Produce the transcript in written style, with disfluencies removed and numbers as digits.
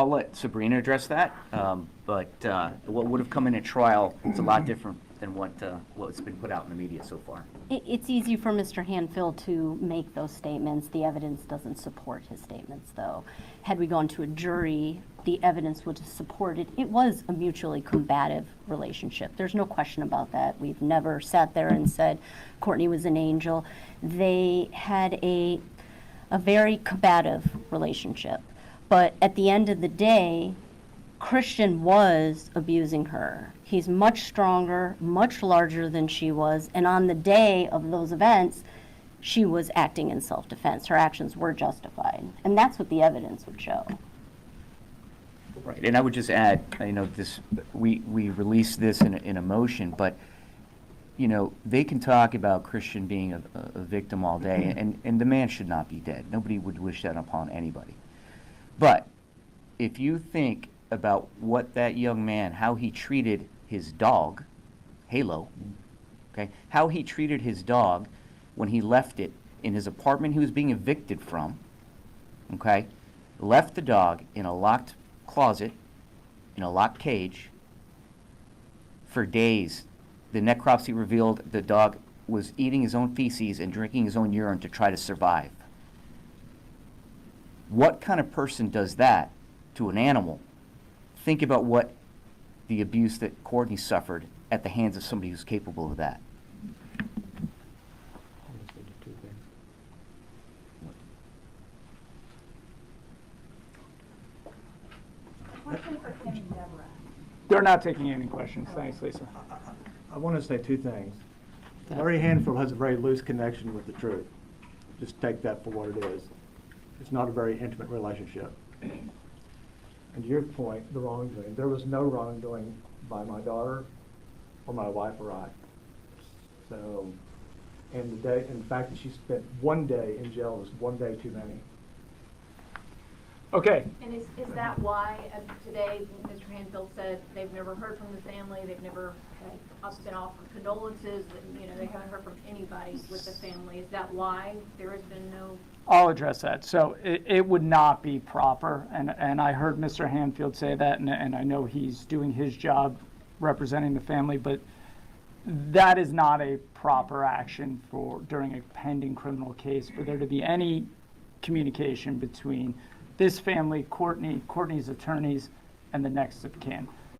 I'll let Sabrina address that. But what would have come in at trial is a lot different than what's been put out in the media so far. It's easy for Mr. Hanfield to make those statements. The evidence doesn't support his statements, though. Had we gone to a jury, the evidence would have supported. It was a mutually combative relationship. There's no question about that. We've never sat there and said Courtney was an angel. They had a very combative relationship. But at the end of the day, Christian was abusing her. He's much stronger, much larger than she was, and on the day of those events, she was acting in self-defense. Her actions were justified, and that's what the evidence would show. Right, and I would just add, we released this in a motion, but they can talk about Christian being a victim all day, and the man should not be dead. Nobody would wish that upon anybody. But if you think about what that young man, how he treated his dog, Halo, okay, how he treated his dog when he left it in his apartment he was being evicted from, okay, left the dog in a locked closet, in a locked cage for days. The necropsy revealed the dog was eating his own feces and drinking his own urine to try to survive. What kind of person does that to an animal? Think about what the abuse that Courtney suffered at the hands of somebody who's capable of that. Question for Kim and Deborah. They're not taking any questions. Thanks, Lisa. I want to say two things. Larry Hanfield has a very loose connection with the truth. Just take that for what it is. It's not a very intimate relationship. And to your point, the wrongdoing. There was no wrongdoing by my daughter or my wife or I. So, and the fact that she spent one day in jail was one day too many. Okay. And is that why today Mr. Hanfield said they've never heard from the family, they've never been offered condolences, they haven't heard from anybody with the family. Is that why there has been no? I'll address that. So it would not be proper, and I heard Mr. Hanfield say that, and I know he's doing his job representing the family, but that is not a proper action during a pending criminal case for there to be any communication between this family, Courtney's attorneys, and the next of kin.